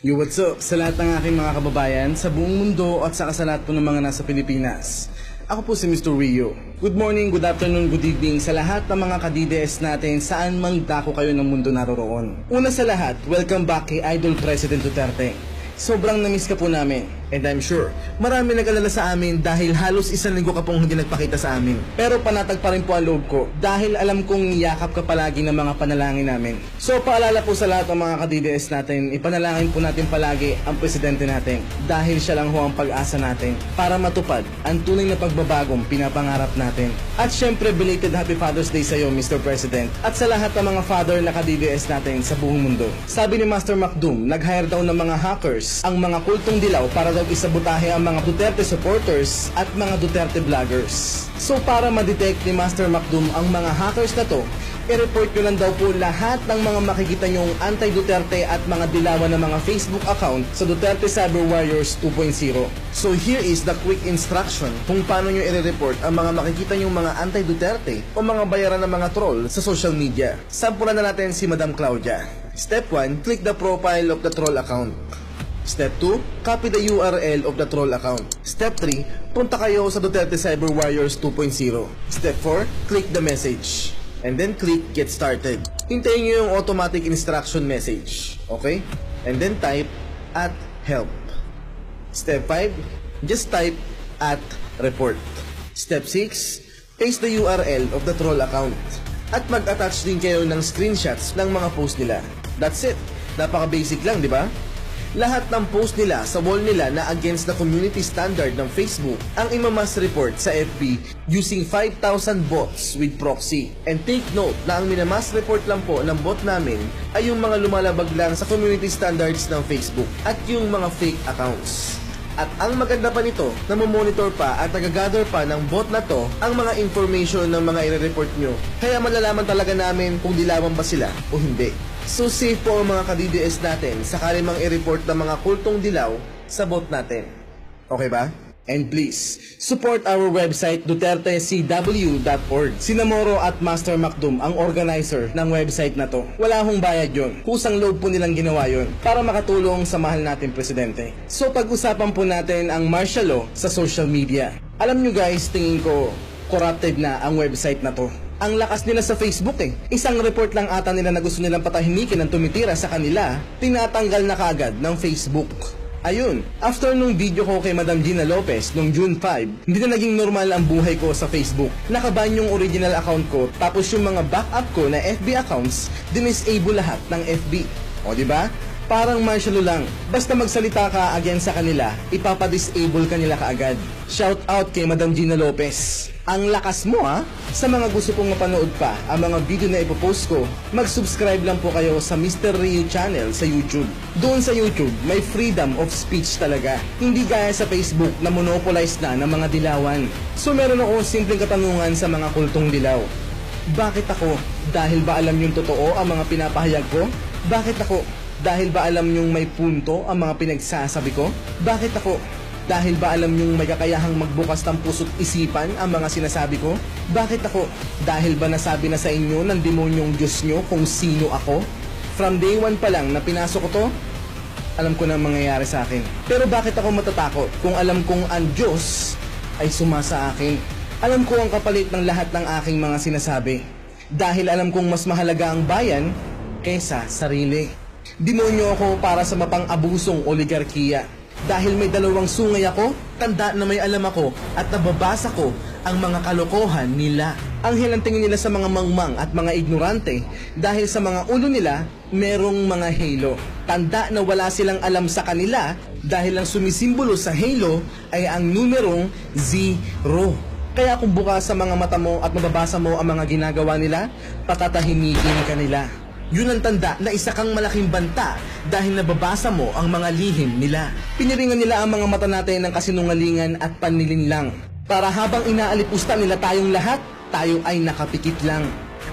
Yo, what's up sa lahat ng aking mga kababayan sa buong mundo at sa lahat po ng mga nasa Pilipinas. Ako po si Mr. Rio. Good morning, good afternoon, good evening sa lahat ng mga ka-DDS natin saan mang dako kayo ng mundo naroroon. Una sa lahat, welcome back kay Idol President Duterte. Sobrang namiss ka po namin. And I'm sure, marami nag-alala sa amin dahil halos isang linggo ka pong hindi nagpakita sa amin. Pero panatag pa rin po ang loob ko dahil alam kong yakap ka palagi ng mga panalangin namin. So paalala po sa lahat ng mga ka-DDS natin, ipanalangin po natin palagi ang presidente natin dahil siya lang ho ang pag-asa natin para matupad ang tunay na pagbabagong pinapangarap natin. At syempre, belated Happy Father's Day sa iyo, Mr. President, at sa lahat ng mga father na ka-DDS natin sa buong mundo. Sabi ni Master Macdoom, nag-hire daw ng mga hackers ang mga kultong dilaw para daw isabotahe ang mga Duterte supporters at mga Duterte vloggers. So para ma-detect ni Master Macdoom ang mga hackers na to, i-report nyo lang daw po lahat ng mga makikita nyong anti-Duterte at mga dilawan ng mga Facebook account sa Duterte Cyber Warriors 2.0. So here is the quick instruction kung paano nyo i-report ang mga makikita nyong mga anti-Duterte o mga bayaran ng mga troll sa social media. Sampulan na natin si Madam Claudia. Step 1, click the profile of the troll account. Step 2, copy the URL of the troll account. Step 3, punta kayo sa Duterte Cyber Warriors 2.0. Step 4, click the message. And then click get started. Hintayin nyo yung automatic instruction message. Okay? And then type at help. Step 5, just type at report. Step 6, paste the URL of the troll account. At mag-attach din kayo ng screenshots ng mga post nila. That's it. Napaka-basic lang, di ba? Lahat ng post nila sa wall nila na against the community standard ng Facebook ang imamas report sa FB using 5,000 bots with proxy. And take note na ang minamas report lang po ng bot namin ay yung mga lumalabag lang sa community standards ng Facebook at yung mga fake accounts. At ang maganda pa nito, namomonitor pa at nagagather pa ng bot na to ang mga information ng mga i-report nyo. Kaya malalaman talaga namin kung dilawan ba sila o hindi. So safe po ang mga ka-DDS natin sakali mang i-report ng mga kultong dilaw sa bot natin. Okay ba? And please, support our website dutertecw.org. Sinamoro at Master Macdoom ang organizer ng website na to. Wala hong bayad yun. Kusang loob po nilang ginawa yun para makatulong sa mahal natin presidente. So pag-usapan po natin ang martial law sa social media. Alam nyo guys, tingin ko corrupted na ang website na to. Ang lakas nila sa Facebook eh. Isang report lang ata nila na gusto nilang patahimikin ang tumitira sa kanila, tinatanggal na kaagad ng Facebook. Ayun, after nung video ko kay Madam Gina Lopez nung June 5, hindi na naging normal ang buhay ko sa Facebook. Nakaban yung original account ko, tapos yung mga backup ko na FB accounts, dinisable lahat ng FB. O diba? Parang martial law lang. Basta magsalita ka against sa kanila, ipapadisable ka nila kaagad. Shout out kay Madam Gina Lopez. Ang lakas mo ha? Sa mga gusto pong mapanood pa ang mga video na ipopost ko, mag-subscribe lang po kayo sa Mr. Rio channel sa YouTube. Doon sa YouTube, may freedom of speech talaga. Hindi gaya sa Facebook na monopolized na ng mga dilawan. So meron ako simpleng katanungan sa mga kultong dilaw. Bakit ako? Dahil ba alam yung totoo ang mga pinapahayag ko? Bakit ako? Dahil ba alam nyong may punto ang mga pinagsasabi ko? Bakit ako? Dahil ba alam nyong may kakayahang magbukas ng puso't isipan ang mga sinasabi ko? Bakit ako? Dahil ba nasabi na sa inyo ng demonyong Diyos nyo kung sino ako? From day 1 pa lang na pinasok ko to, alam ko na mangyayari sa akin. Pero bakit ako matatakot kung alam kong ang Diyos ay sumasa akin? Alam ko ang kapalit ng lahat ng aking mga sinasabi. Dahil alam kong mas mahalaga ang bayan kaysa sarili. Demonyo ako para sa mapang-abusong oligarkiya. Dahil may dalawang sungay ako, tanda na may alam ako at nababasa ko ang mga kalokohan nila. Ang hilantingin nila sa mga mangmang at mga ignorante dahil sa mga ulo nila merong mga halo. Tanda na wala silang alam sa kanila dahil ang sumisimbolo sa halo ay ang numerong 0. Kaya kung bukas sa mga mata mo at mababasa mo ang mga ginagawa nila, patatahimikin ka nila. Yun ang tanda na isa kang malaking banta dahil nababasa mo ang mga lihim nila. Piniringan nila ang mga mata natin ng kasinungalingan at panlilinlang. Para habang inaalipusta nila tayong lahat, tayo ay nakapikit lang.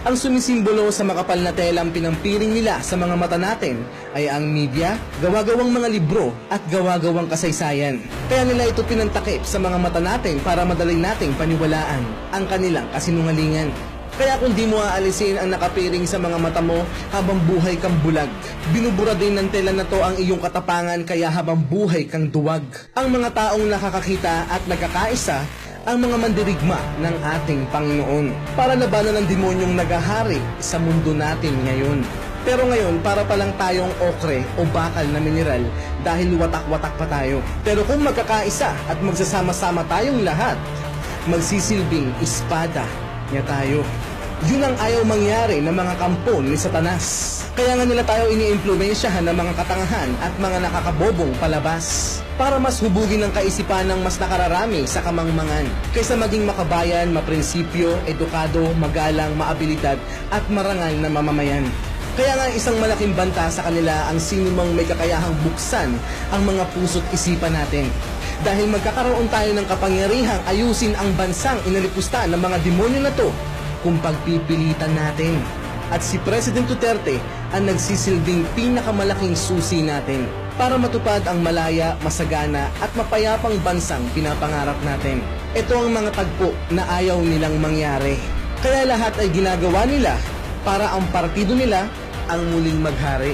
Ang sumisimbolo sa makapal na telang pinampiring nila sa mga mata natin ay ang media, gawa-gawang mga libro at gawa-gawang kasaysayan. Kaya nila ito pinantakip sa mga mata natin para madali nating paniwalaan ang kanilang kasinungalingan. Kaya kung di mo aalisin ang nakapiring sa mga mata mo habang buhay kang bulag, binubura din ng tela na to ang iyong katapangan kaya habang buhay kang duwag. Ang mga taong nakakakita at nagkakaisa ang mga mandirigma ng ating Panginoon para labanan ng demonyong nagahari sa mundo natin ngayon. Pero ngayon, para pa lang tayong okre o bakal na mineral dahil watak-watak pa tayo. Pero kung magkakaisa at magsasama-sama tayong lahat, magsisilbing espada niya tayo. Yun ang ayaw mangyari ng mga kampo ni Satanas. Kaya nga nila tayo iniimpluwensyahan ng mga katangahan at mga nakakabobong palabas para mas hubugin ang kaisipan ng mas nakararami sa kamangmangan kaysa maging makabayan, maprinsipyo, edukado, magalang, maabilidad at marangal na mamamayan. Kaya nga isang malaking banta sa kanila ang sinumang may kakayahang buksan ang mga puso't isipan natin. Dahil magkakaroon tayo ng kapangyarihang ayusin ang bansang inalipusta ng mga demonyo na to kung pagpipilitan natin. At si President Duterte ang nagsisilbing pinakamalaking susi natin para matupad ang malaya, masagana at mapayapang bansang pinapangarap natin. Ito ang mga tagpo na ayaw nilang mangyari. Kaya lahat ay ginagawa nila para ang partido nila ang muling maghari.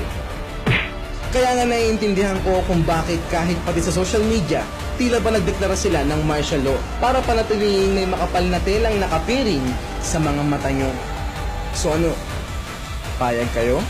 Kaya nga naiintindihan ko kung bakit kahit pati sa social media, tila ba nagdeklara sila ng martial law para panatilihin may makapal na telang nakapiring sa mga mata nyo. So ano, payag kayo?